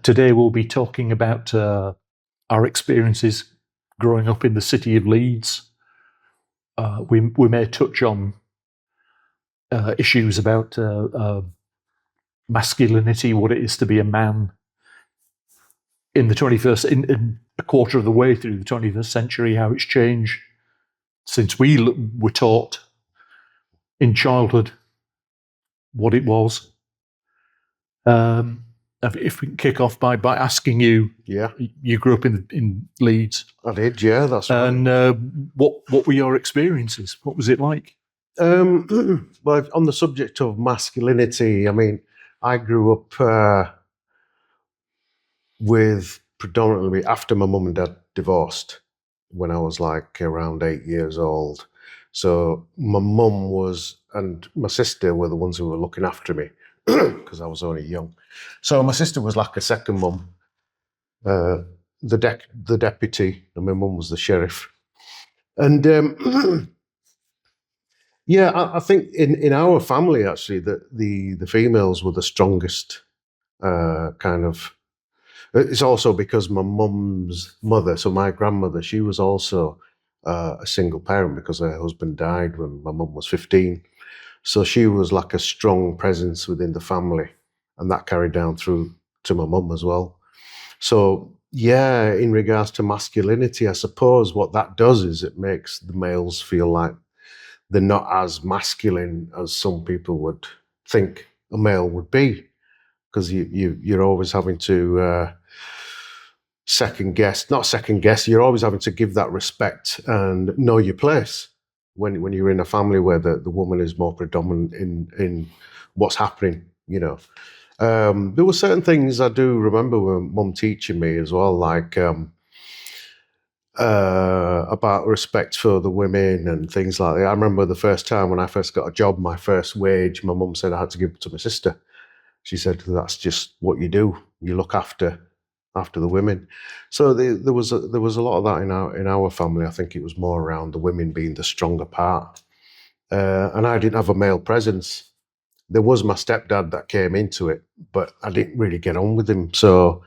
Today we'll be talking about our experiences growing up in the city of Leeds. We may touch on issues about masculinity, what it is to be a man in the 21st, in a quarter of the way through the 21st century, how it's changed since we were taught in childhood what it was. If we can kick off by asking you, you grew up in Leeds. I did, yeah, that's right. And what were your experiences? What was it like? Well, on the subject of masculinity, I mean, I grew up with predominantly after my mum and dad divorced when I was like around 8 years old. So my mum and my sister were the ones who were looking after me because I was only young. So my sister was like a second mum, the deputy, and my mum was the sheriff. And yeah, I think in our family actually that the females were the strongest kind of. It's also because my mum's mother, so my grandmother, she was also a single parent because her husband died when my mum was 15. So she was like a strong presence within the family, and that carried down through to my mum as well. So yeah, in regards to masculinity, I suppose what that does is it makes the males feel like they're not as masculine as some people would think a male would be, because you're always having to not second guess, you're always having to give that respect and know your place when you're in a family where the woman is more predominant in what's happening, you know. There were certain things I do remember Mum teaching me as well, like about respect for the women and things like that. I remember the first time when I first got a job, my first wage, my mum said I had to give it to my sister. She said, that's just what you do. You look after the women. So there was a lot of that in our family. I think it was more around the women being the stronger part. And I didn't have a male presence. There was my stepdad that came into it, but I didn't really get on with him. So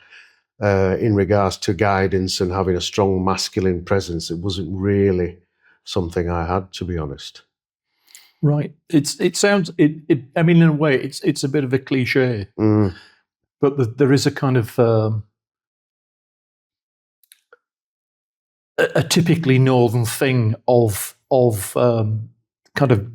in regards to guidance and having a strong masculine presence, it wasn't really something I had, to be honest. Right. It sounds. I mean, in a way, it's a bit of a cliche, but there is a kind of a typically northern thing of kind of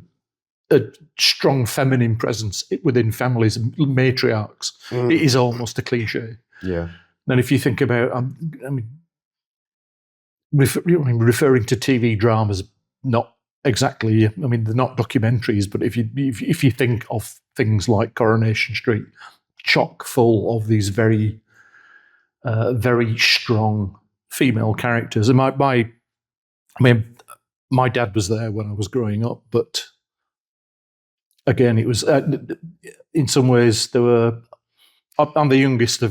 a strong feminine presence within families and matriarchs. It is almost a cliche. Yeah. And if you think about, I mean, referring to TV dramas, not exactly. I mean, they're not documentaries, but if you think of things like Coronation Street, chock full of these very, very strong female characters. And my dad was there when I was growing up, but again, it was in some ways I'm the youngest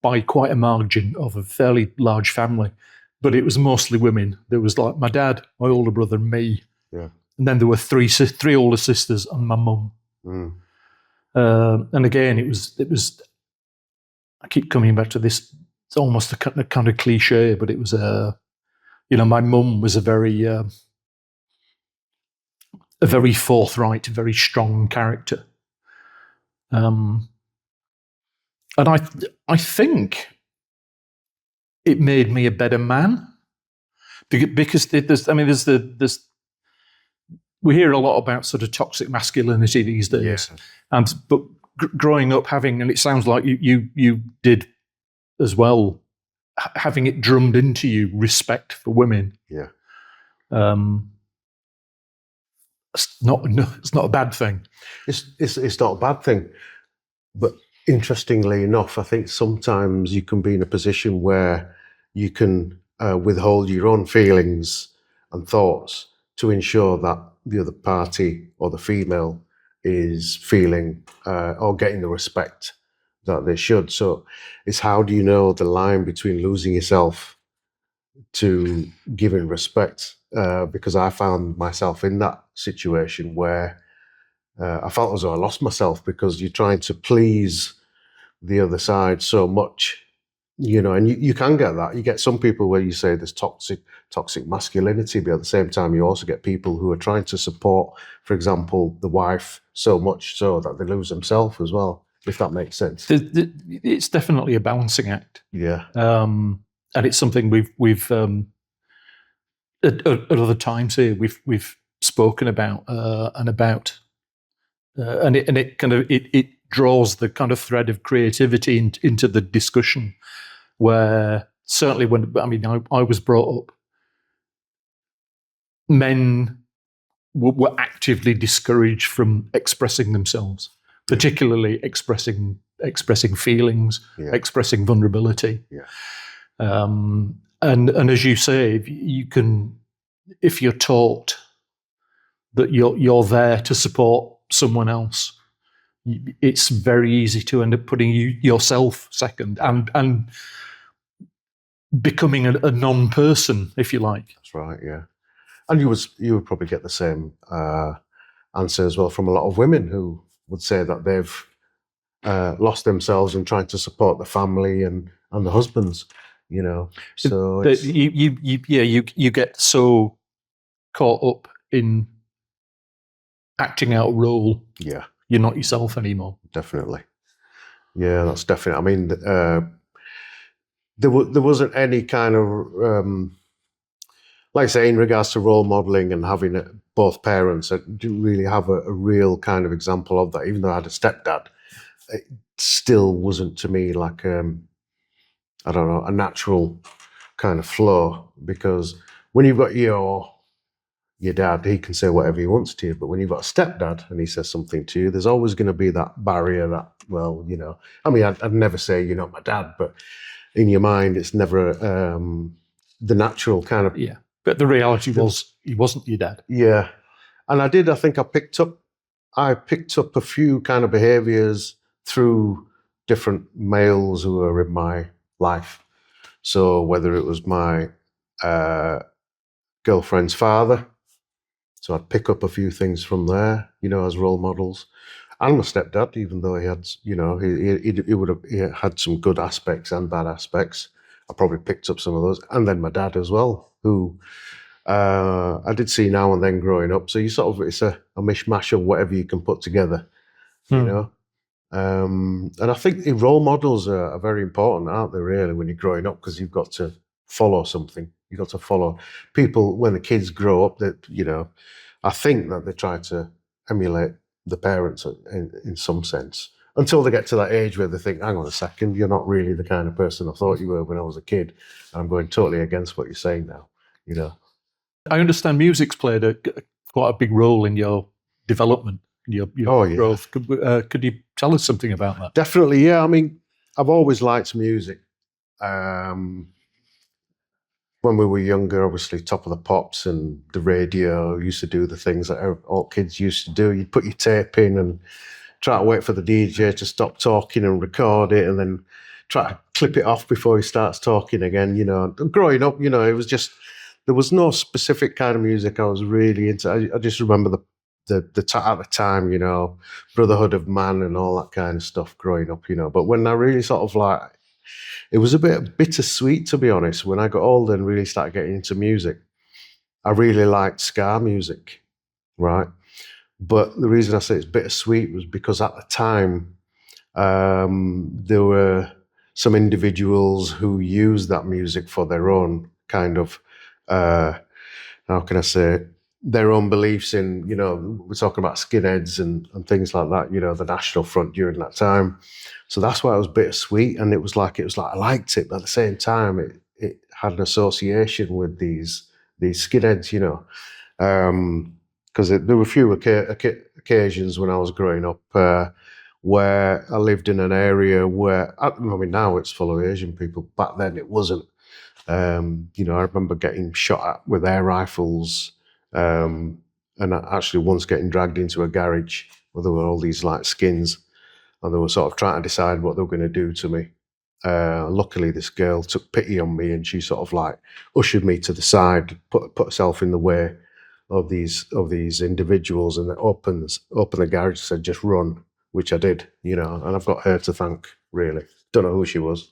by quite a margin of a fairly large family, but it was mostly women. There was like my dad, my older brother, me. Yeah. And then there were three older sisters and my mum. And again, it was. I keep coming back to this. It's almost a kind of cliche, but it was my mum was a very forthright, very strong character. And I think it made me a better man because there's we hear a lot about sort of toxic masculinity these days, but growing up and it sounds like you did as well, having it drummed into you, respect for women. Yeah. It's not a bad thing. It's not a bad thing, but interestingly enough, I think sometimes you can be in a position where you can withhold your own feelings and thoughts to ensure that the other party or the female is feeling or getting the respect that they should. So it's how do you know the line between losing yourself to giving respect? Because I found myself in that situation where I felt as though I lost myself because you're trying to please the other side so much, and you can get that. You get some people where you say there's toxic masculinity, but at the same time, you also get people who are trying to support, for example, the wife so much so that they lose themselves as well, if that makes sense. It's definitely a balancing act. Yeah. And it's something we've at other times here we've spoken about and it kind of it draws the kind of thread of creativity into the discussion, where certainly I was brought up, men were actively discouraged from expressing themselves, particularly expressing feelings, expressing vulnerability. And as you say, you can, if you're taught that you're there to support someone else, it's very easy to end up putting yourself second and becoming a non-person, if you like. That's right. Yeah, and you would probably get the same answer as well from a lot of women who would say that they've lost themselves in trying to support the family and the husbands. So you get so caught up in acting out a role. Yeah, you're not yourself anymore. Definitely. Yeah, that's definite. I mean, there wasn't any kind of like I say, in regards to role modeling and having both parents. I didn't really have a real kind of example of that. Even though I had a stepdad, it still wasn't to me like I don't know, a natural kind of flow, because when you've got your dad, he can say whatever he wants to you, but when you've got a stepdad and he says something to you, there's always going to be that barrier that, well, I mean, I'd never say you're not my dad, but in your mind, it's never the natural kind of... Yeah, but the reality was he wasn't your dad. Yeah, and I think I picked up a few kind of behaviours through different males who were in my life. So whether it was my girlfriend's father, so I'd pick up a few things from there, as role models, and my stepdad, even though he had, he had some good aspects and bad aspects. I probably picked up some of those, and then my dad as well, who I did see now and then growing up. So it's a mishmash of whatever you can put together, And I think the role models are very important, aren't they, really, when you're growing up, because you've got to follow something. You've got to follow people when the kids grow up. That I think that they try to emulate the parents in some sense, until they get to that age where they think, hang on a second, you're not really the kind of person I thought you were when I was a kid. I'm going totally against what you're saying now. I understand music's played quite a big role in your development, your growth. Could you tell us something about that? Definitely, yeah. I mean, I've always liked music. When we were younger, obviously, Top of the Pops and the radio used to do the things that all kids used to do. You'd put your tape in and try to wait for the DJ to stop talking and record it, and then try to clip it off before he starts talking again. Growing up, it was just, there was no specific kind of music I was really into. I just remember at the time, Brotherhood of Man and all that kind of stuff growing up, But when I really sort of it was a bit bittersweet, to be honest. When I got older and really started getting into music, I really liked ska music, right? But the reason I say it's bittersweet was because at the time, there were some individuals who used that music for their own kind of, how can I say, their own beliefs in, we're talking about skinheads and things like that, the National Front during that time. So that's why it was bittersweet. And it was like I liked it, but at the same time, it had an association with these skinheads, because there were a few occasions when I was growing up where I lived in an area where, I mean, now it's full of Asian people. Back then it wasn't. I remember getting shot at with air rifles, and actually once getting dragged into a garage where there were all these skins, and they were sort of trying to decide what they were going to do to me. Luckily, this girl took pity on me, and she sort of ushered me to the side, put herself in the way of these individuals, and opened the garage and said, "Just run," which I did, and I've got her to thank really. Don't know who she was.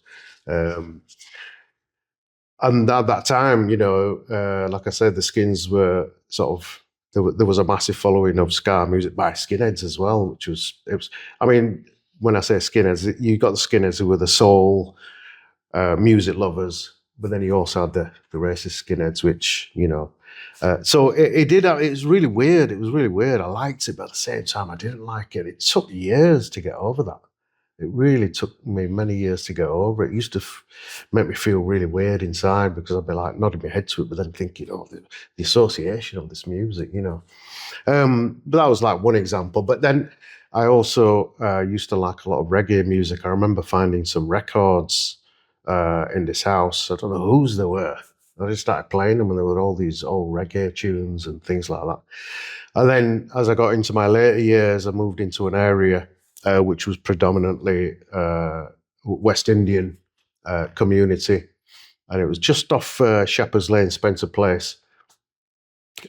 And at that time, like I said, the Skins were sort of, there was a massive following of ska music by skinheads as well, which was, I mean, when I say skinheads, you got the skinheads who were the soul music lovers, but then you also had the racist skinheads, which, so it was really weird. It was really weird. I liked it, but at the same time, I didn't like it. It took years to get over that. It really took me many years to get over it. It used to make me feel really weird inside because I'd be like nodding my head to it, but then thinking, the association of this music, But that was like one example. But then I also used to like a lot of reggae music. I remember finding some records in this house. I don't know whose they were. I just started playing them, and there were all these old reggae tunes and things like that. And then as I got into my later years, I moved into an area which was predominantly West Indian community. And it was just off Shepherd's Lane, Spencer Place.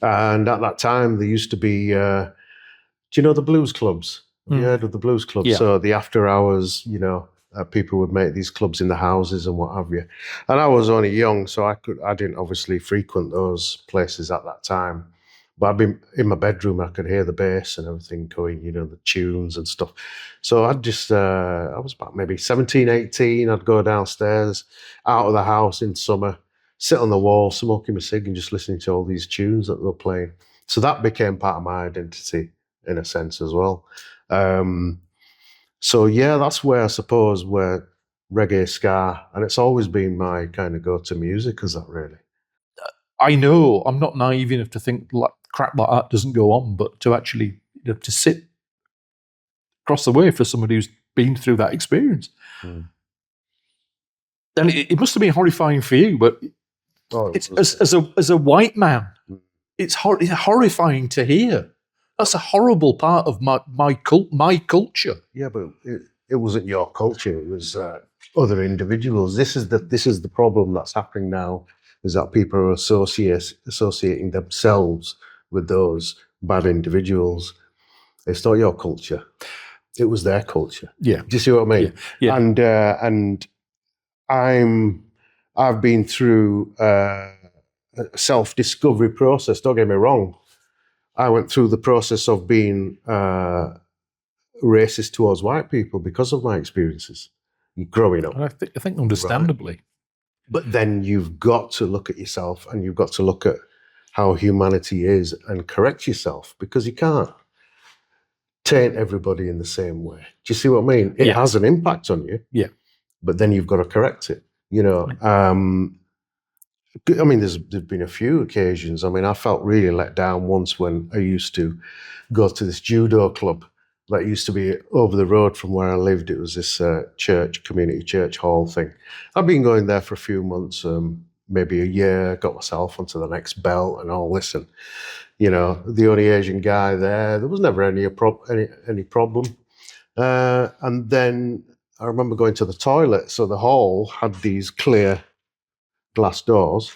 And at that time, there used to be, do you know the blues clubs? Have you heard of the blues clubs? Yeah. So the after hours, people would make these clubs in the houses and what have you. And I was only young, so I didn't obviously frequent those places at that time. But I'd been in my bedroom, I could hear the bass and everything going, the tunes and stuff. So I was about maybe 17, 18. I'd go downstairs, out of the house in summer, sit on the wall, smoking my cig and just listening to all these tunes that they were playing. So that became part of my identity in a sense as well. So yeah, that's where I suppose where reggae, ska, and it's always been my kind of go-to music, is that really? I know I'm not naive enough to think like crap like that doesn't go on, but to actually to sit across the way for somebody who's been through that experience, and it must have been horrifying for you. But it's as a white man, it's horrifying to hear. That's a horrible part of my culture. Yeah, but it wasn't your culture. It was other individuals. This is the problem that's happening now. Is that people are associating themselves with those bad individuals. It's not your culture. It was their culture. Yeah. Do you see what I mean? Yeah. And I've been through a self-discovery process. Don't get me wrong. I went through the process of being racist towards white people because of my experiences growing up. I think understandably. Right. But then you've got to look at yourself and you've got to look at how humanity is and correct yourself, because you can't taint everybody in the same way. Do you see what I mean? It has an impact on you. Yeah. But then you've got to correct it. I mean, there's been a few occasions. I mean, I felt really let down once when I used to go to this judo club that used to be over the road from where I lived. It was this community church hall thing. I've been going there for a few months, maybe a year, got myself onto the next belt and all this. And, the only Asian guy there was never any problem. And then I remember going to the toilet. So the hall had these clear glass doors,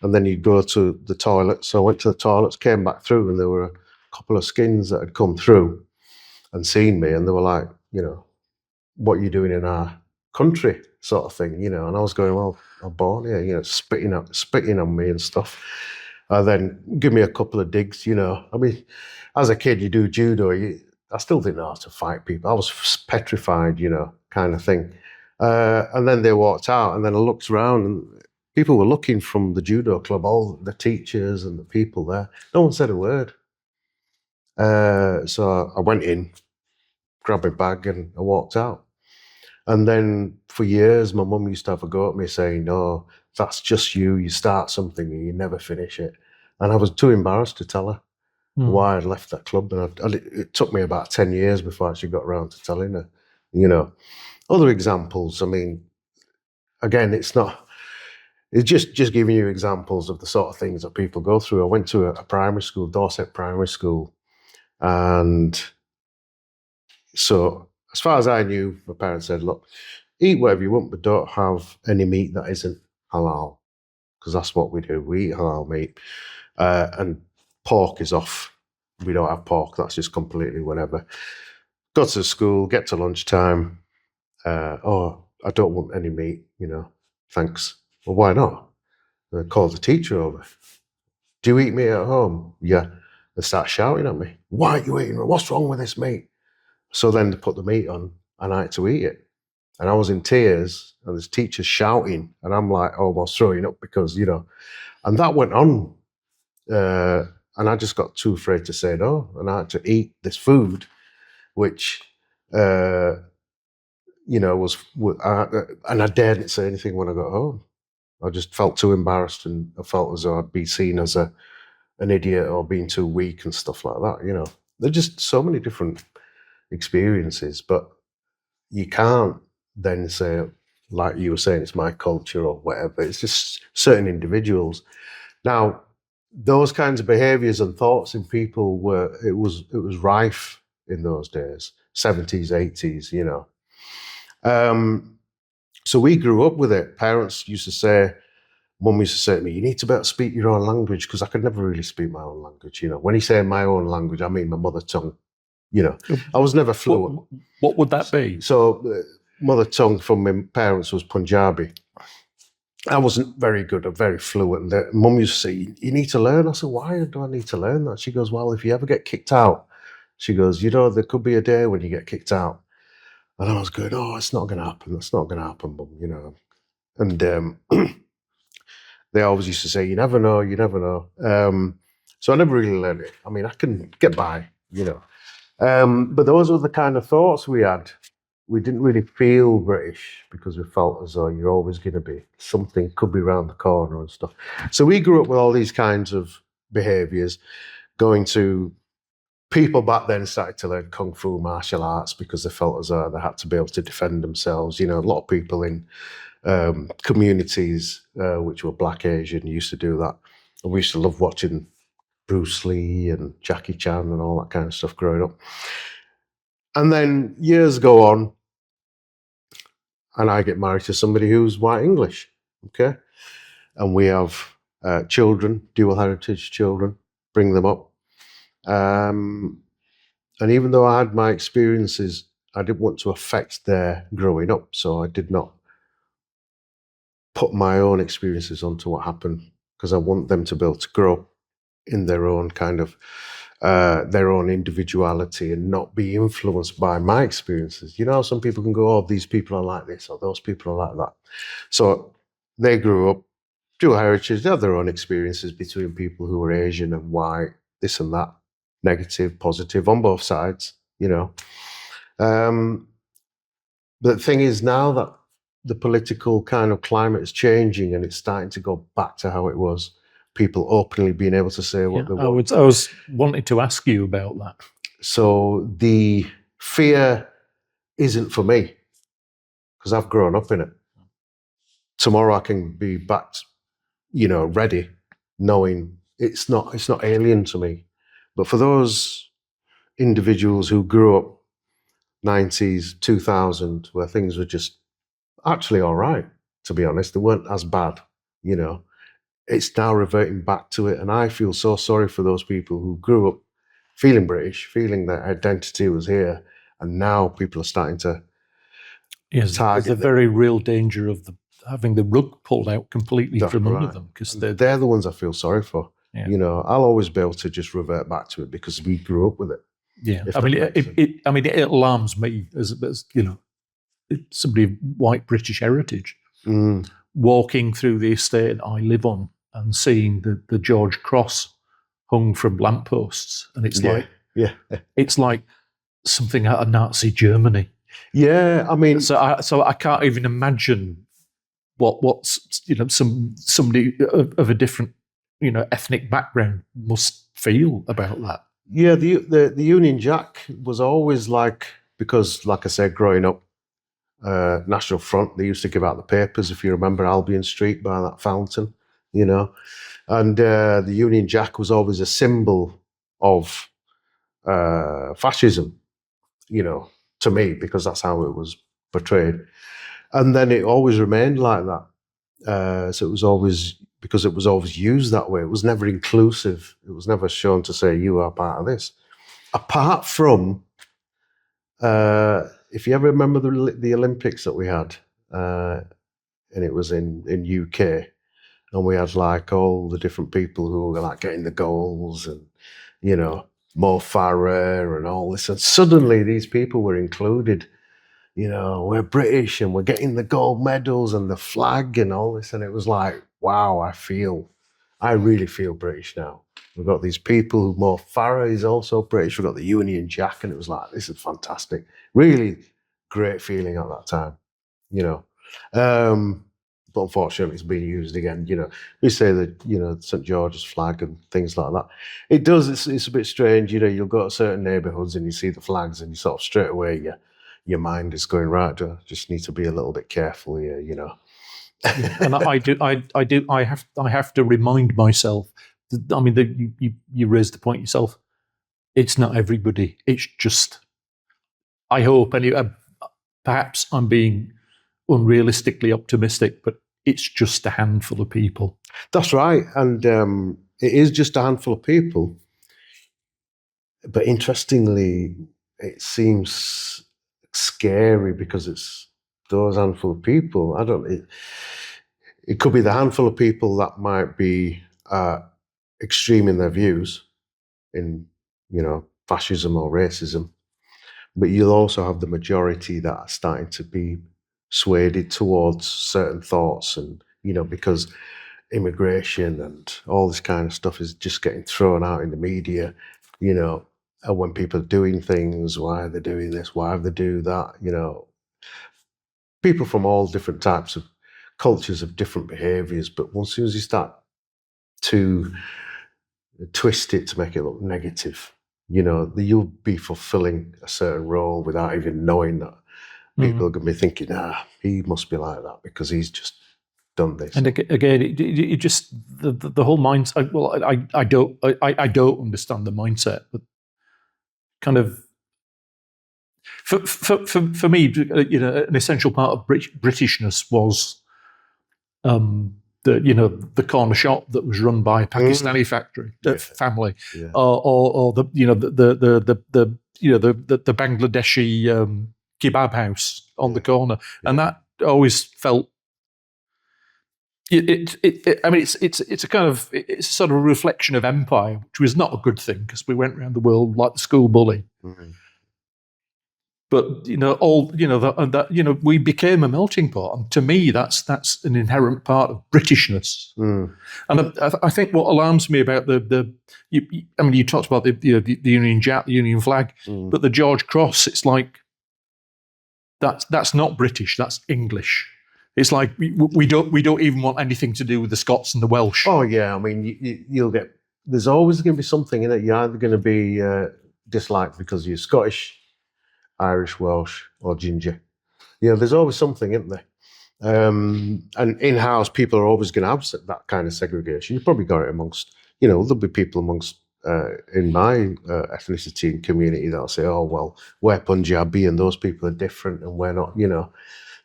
and then you'd go to the toilet. So I went to the toilets, came back through, and there were a couple of skins that had come through and seen me, and they were like, what are you doing in our country, sort of thing, and I was going, well, I'm born here, spitting on me and stuff. And then give me a couple of digs, I mean, as a kid, you do judo, I still didn't know how to fight people. I was petrified, kind of thing. And then they walked out, and then I looked around, and people were looking from the judo club, all the teachers and the people there. No one said a word. So I went in, grabbed my bag, and I walked out. And then for years, my mum used to have a go at me saying, no, that's just you. You start something and you never finish it. And I was too embarrassed to tell her why I'd left that club. And it took me about 10 years before I actually got around to telling her, Other examples, I mean, again, it's just giving you examples of the sort of things that people go through. I went to a primary school, Dorset Primary School. And so as far as I knew, my parents said, look, eat whatever you want, but don't have any meat that isn't halal, because that's what we do. We eat halal meat. And pork is off. We don't have pork. That's just completely whatever. Go to school, get to lunchtime, oh, I don't want any meat, thanks. Well, why not? And I called the teacher over. Do you eat meat at home? Yeah. They start shouting at me. Why are you eating? What's wrong with this meat? So then they put the meat on and I had to eat it. And I was in tears and this teacher's shouting and I'm like almost throwing up because, and that went on. And I just got too afraid to say no. And I had to eat this food, which, and I daredn't say anything when I got home. I just felt too embarrassed and I felt as though I'd be seen as an idiot or being too weak and stuff like that. There's just so many different experiences, but you can't then say, like you were saying, it's my culture or whatever. It's just certain individuals. Now, those kinds of behaviours and thoughts in people it was rife in those days, 70s, 80s, So we grew up with it. Parents used to say, Mum used to say to me, you need to be able to speak your own language, because I could never really speak my own language. When you say my own language, I mean my mother tongue. I was never fluent. What would that be? So mother tongue from my parents was Punjabi. I wasn't very good or very fluent. Mum used to say, you need to learn. I said, why do I need to learn that? She goes, well, if you ever get kicked out, she goes, there could be a day when you get kicked out. And I was going, oh, it's not going to happen. That's not going to happen, Mum, And they always used to say, you never know, you never know. So I never really learned it. I mean, I can get by, But those were the kind of thoughts we had. We didn't really feel British because we felt as though you're always going to be. Something could be around the corner and stuff. So we grew up with all these kinds of behaviours, going to people back then started to learn Kung Fu martial arts because they felt as though they had to be able to defend themselves. A lot of people in communities which were Black Asian used to do that. And we used to love watching Bruce Lee and Jackie Chan and all that kind of stuff growing up. And then years go on, and I get married to somebody who's white English, okay? And we have children, dual heritage children, bring them up. And even though I had my experiences, I didn't want to affect their growing up, so I did not put my own experiences onto what happened, because I want them to be able to grow in their own kind of their own individuality and not be influenced by my experiences. Some people can go, oh, these people are like this or those people are like that. So they grew up, dual heritage, they have their own experiences between people who are Asian and white, this and that, negative, positive, on both sides, But the thing is, now that the political kind of climate is changing and it's starting to go back to how it was, people openly being able to say what they want. I was wanting to ask you about that. So the fear isn't for me, because I've grown up in it. Tomorrow I can be back, ready, knowing it's not alien to me. But for those individuals who grew up 90s, 2000, where things were just actually all right, to be honest, they weren't as bad, It's now reverting back to it. And I feel so sorry for those people who grew up feeling British, feeling their identity was here. And now people are starting to target. There's a very real danger of having the rug pulled out completely from under them. Because they're the ones I feel sorry for. Yeah. I'll always be able to just revert back to it because we grew up with it. Yeah. It alarms me as somebody of white British heritage walking through the estate I live on and seeing the George Cross hung from lampposts, and it's it's like something out of Nazi Germany. Yeah, I mean, so I can't even imagine what's somebody of a different ethnic background must feel about that. Yeah, the Union Jack was always because like I said, growing up, National Front, they used to give out the papers, if you remember Albion Street by that fountain, and the Union Jack was always a symbol of fascism, to me, because that's how it was portrayed. And then it always remained like that. So it was always, because it was always used that way. It was never inclusive. It was never shown to say, you are part of this. Apart from if you ever remember the Olympics that we had, and it was in UK, and we had like all the different people who were like getting the goals, and you know, Mo Farah and all this, and suddenly these people were included. You know, we're British and we're getting the gold medals and the flag and all this, and it was like, wow, I really feel British now. We've got these people. Mo Farah is also British. We've got the Union Jack, and it was like, this is fantastic. Really great feeling at that time, you know. But unfortunately, it's being used again. You know, we say that, you know, St George's flag and things like that. It does. It's a bit strange. You know, you'll go to certain neighbourhoods and you see the flags, and you sort of straight away your mind is going, right. I just need to be a little bit careful here. You know. And I have to remind myself. I mean, you raised the point yourself. It's not everybody. It's just. I hope, and perhaps I'm being unrealistically optimistic, but it's just a handful of people. That's right, and it is just a handful of people. But interestingly, it seems scary because it's those handful of people. I don't. It could be the handful of people that might be extreme in their views, in, you know, fascism or racism, but you'll also have the majority that are starting to be swayed towards certain thoughts, and you know, because immigration and all this kind of stuff is just getting thrown out in the media, you know, and when people are doing things, why are they doing this? Why have they do that? You know, people from all different types of cultures have different behaviours, but as soon as you start to twist it to make it look negative, you know, you'll be fulfilling a certain role without even knowing that. People are going to be thinking, he must be like that because he's just done this. And again, it just the whole mindset. Well, I don't understand the mindset, but kind of for me, you know, an essential part of Britishness was the corner shop that was run by a Pakistani family, or the the Bangladeshi kebab house on the corner, and that always felt. I mean, it's a kind of, it's a sort of a reflection of empire, which was not a good thing because we went around the world like the school bully. Mm-hmm. But you know, we became a melting pot, and to me, that's an inherent part of Britishness. Mm. And I think what alarms me about you talked about the Union Jack, the Union flag, but the George Cross, it's like that's not British, that's English. It's like we don't even want anything to do with the Scots and the Welsh. Oh yeah, I mean you'll get. There's always going to be something in it. You're either going to be disliked because you're Scottish, Irish, Welsh, or ginger. You know, there's always something, isn't there? And in-house, people are always going to have that kind of segregation. You've probably got it amongst, you know, there'll be people amongst in my ethnicity and community that'll say, oh well, we're Punjabi and those people are different and we're not. You know.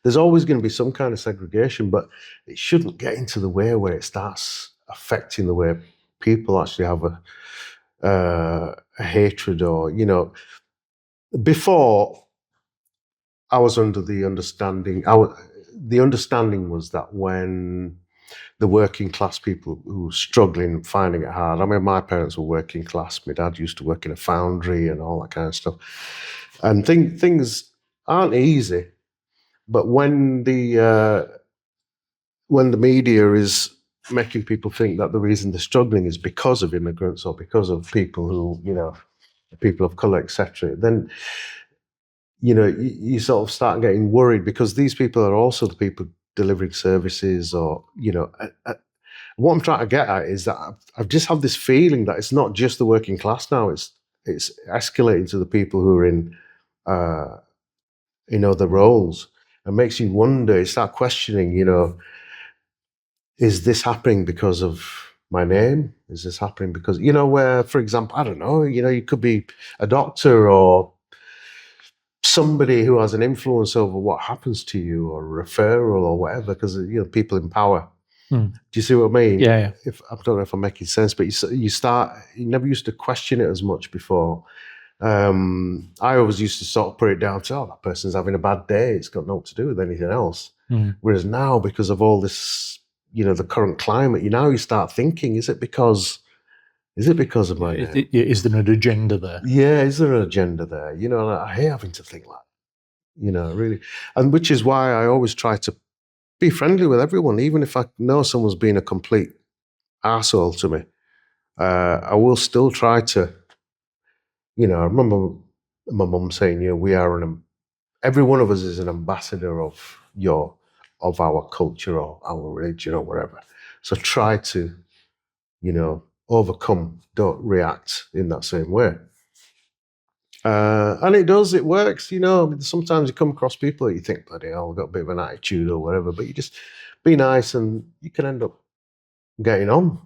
There's always going to be some kind of segregation, but it shouldn't get into the way where it starts affecting the way people actually have a hatred, or, you know, before I was under the understanding, the understanding was that when the working class people who were struggling, finding it hard, I mean, my parents were working class, my dad used to work in a foundry and all that kind of stuff, and things aren't easy. But when the media is making people think that the reason they're struggling is because of immigrants or because of people who, you know, people of colour, etc., then, you know, you sort of start getting worried because these people are also the people delivering services, or, you know, what I'm trying to get at is that I've just had this feeling that it's not just the working class now; it's escalating to the people who are in other roles. It makes you wonder, you start questioning, you know, is this happening because of my name? Is this happening because, you know, where, for example, I don't know, you know, you could be a doctor or somebody who has an influence over what happens to you, or a referral or whatever, because, you know, people in power. Do you see what I mean? Yeah. I don't know if I'm making sense, but you never used to question it as much before. I always used to sort of put it down to, oh, that person's having a bad day. It's got nothing to do with anything else. Whereas now, because of all this, the current climate, you start thinking, is it because of my name? Is there an agenda there? Yeah, is there an agenda there? And I hate having to think like that, really. And which is why I always try to be friendly with everyone, even if I know someone's been a complete arsehole to me. I will still try to, I remember my mum saying, every one of us is an ambassador of our culture or our religion or whatever. So try to, overcome, don't react in that same way. And it works, sometimes you come across people that you think, bloody hell, I've got a bit of an attitude or whatever, but you just be nice and you can end up getting on.